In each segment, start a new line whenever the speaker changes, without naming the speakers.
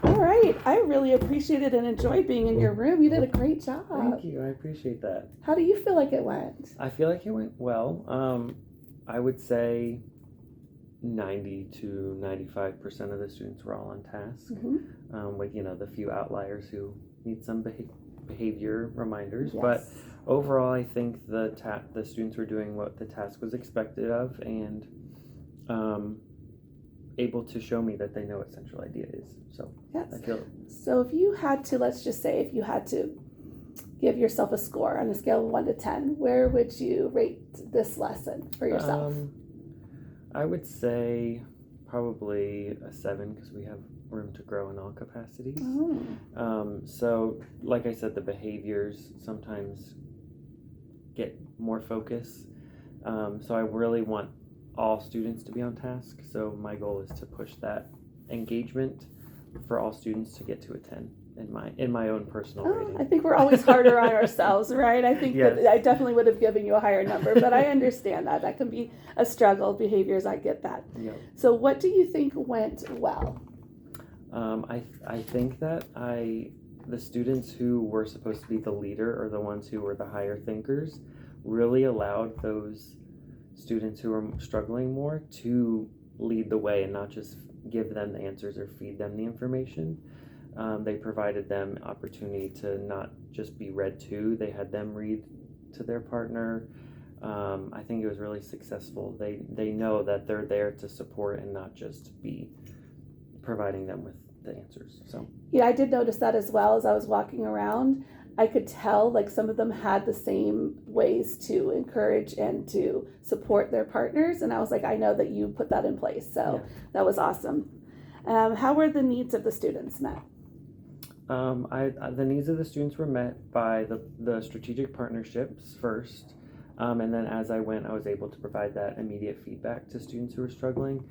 All right. I really appreciated and enjoyed being in your room. You did a great job.
Thank you. I appreciate that.
How do you feel like it went?
I feel like it went well. I would say 90 to 95% of the students were all on task. With the few outliers who need some behavior reminders.
Yes.
But overall, I think the students were doing what the task was expected of, and able to show me that they know what central idea is. So
yes.
I feel.
So if you had to, let's just say, if you had to give yourself a score on a scale of 1 to 10, where would you rate this lesson for yourself?
I would say probably a 7, because we have room to grow in all capacities. So like I said, the behaviors sometimes get more focus. So I really want all students to be on task. So my goal is to push that engagement for all students to get to a 10 in my own personal rating.
I think we're always harder on ourselves, right? I think
yes.
that I definitely would have given you a higher number, but I understand that can be a struggle. Behaviors, I get that.
Yep.
So what do you think went well?
I think that the students who were supposed to be the leader, or the ones who were the higher thinkers, really allowed those students who were struggling more to lead the way and not just give them the answers or feed them the information. They provided them opportunity to not just be read to. They had them read to their partner. I think it was really successful. They know that they're there to support and not just be providing them with the answers. So
yeah, I did notice that as well. As I was walking around, I could tell like some of them had the same ways to encourage and to support their partners, and I was like, I know that you put that in place. So yeah. That was awesome. How were the needs of the students met?
The needs of the students were met by the strategic partnerships first, and then as I went, I was able to provide that immediate feedback to students who were struggling,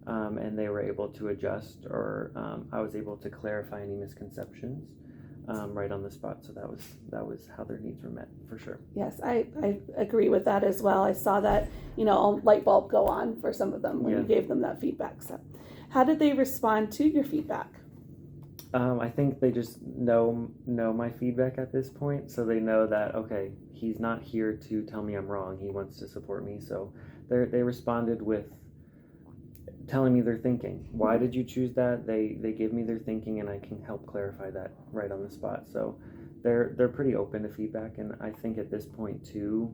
and they were able to adjust, or I was able to clarify any misconceptions right on the spot. So that was how their needs were met, for sure.
Yes, I agree with that as well. I saw that a light bulb go on for some of them when you gave them that feedback. So how did they respond to your feedback?
I think they just know my feedback at this point, so they know that, okay, he's not here to tell me I'm wrong. He wants to support me. So they responded with telling me their thinking. Why did you choose that? They give me their thinking, and I can help clarify that right on the spot. So they're pretty open to feedback, and I think at this point too,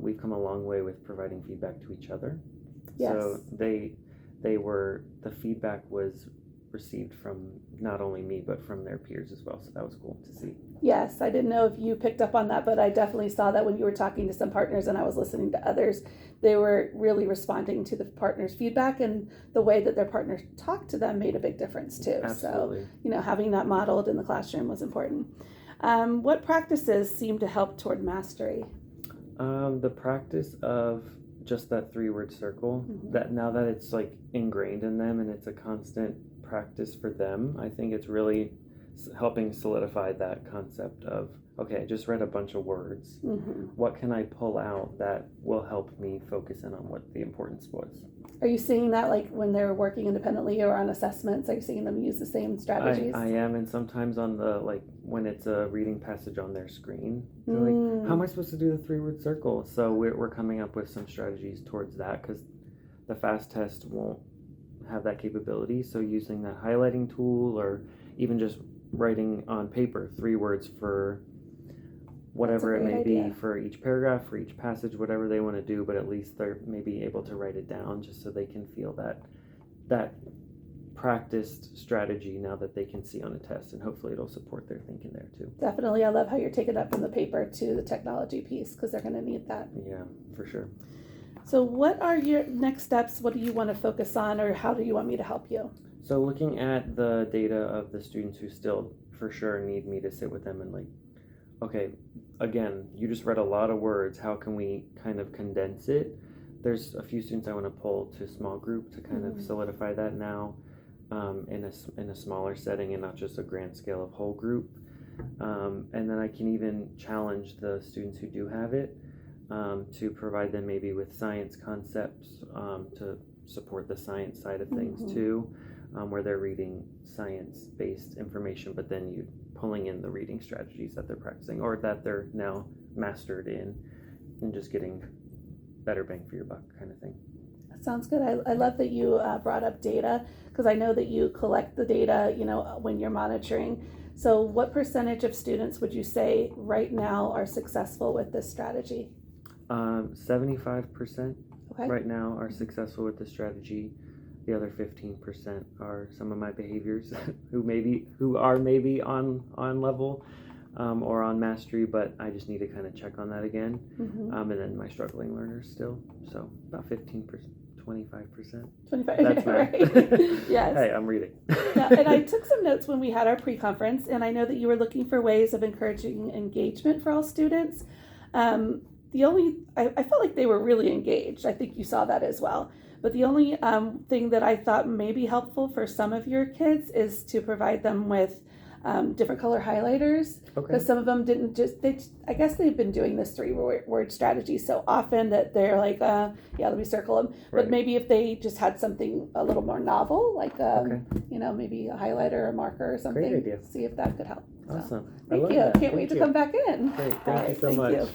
we've come a long way with providing feedback to each other.
Yes.
So the feedback was received from not only me but from their peers as well, so that was cool to see.
Yes, I didn't know if you picked up on that, but I definitely saw that when you were talking to some partners and I was listening to others. They were really responding to the partners' feedback, and the way that their partners talked to them made a big difference too.
Absolutely.
So having that modeled in the classroom was important. What practices seem to help toward mastery?
The practice of just that 3-word circle, that now that it's like ingrained in them and it's a constant practice for them, I think it's really helping solidify that concept of, okay, I just read a bunch of words. What can I pull out that will help me focus in on what the importance was?
Are you seeing that like when they're working independently or on assessments? Are you seeing them use the same strategies?
I am, and sometimes on when it's a reading passage on their screen, they're like, how am I supposed to do the 3-word circle? So we're coming up with some strategies towards that, because the FAST test won't have that capability. So using that highlighting tool, or even just writing on paper 3 words for whatever it may be, for each paragraph, for each passage, whatever they want to do, but at least they're maybe able to write it down, just so they can feel that practiced strategy now that they can see on a test, and hopefully it'll support their thinking there too.
Definitely. I love how you're taking that from the paper to the technology piece, because they're going to need that.
Yeah, for sure.
So what are your next steps? What do you want to focus on, or how do you want me to help you?
So looking at the data of the students who still for sure need me to sit with them and like, okay, again, you just read a lot of words. How can we kind of condense it? There's a few students I want to pull to small group to kind of solidify that now in a smaller setting, and not just a grand scale of whole group. And then I can even challenge the students who do have it to provide them maybe with science concepts to support the science side of things too. where they're reading science-based information, but then you pulling in the reading strategies that they're practicing or that they're now mastered in, and just getting better bang for your buck kind of thing.
Sounds good. I love that you brought up data, because I know that you collect the data, when you're monitoring. So what percentage of students would you say right now are successful with this strategy?
75%
Okay.
right now are successful with this strategy. The other 15% are some of my behaviors who are maybe on level or on mastery, but I just need to kind of check on that again. And then my struggling learners still. So about 15%, 25%.
25,
That's
right. Yes.
Hey, I'm reading.
Yeah, and I took some notes when we had our pre-conference, and I know that you were looking for ways of encouraging engagement for all students. I felt like they were really engaged. I think you saw that as well. But the only thing that I thought may be helpful for some of your kids is to provide them with different color highlighters.
Okay.
Because some of them didn't I guess they've been doing this 3-word strategy so often that they're like, yeah, let me circle them.
Right.
But maybe if they just had something a little more novel, like,
Okay.
Maybe a highlighter or a marker or something.
Great idea.
See if that could help.
Awesome.
So, thank you.
That.
Can't wait to come back in.
Great.
All
Thank you
right,
so
thank
much.
you.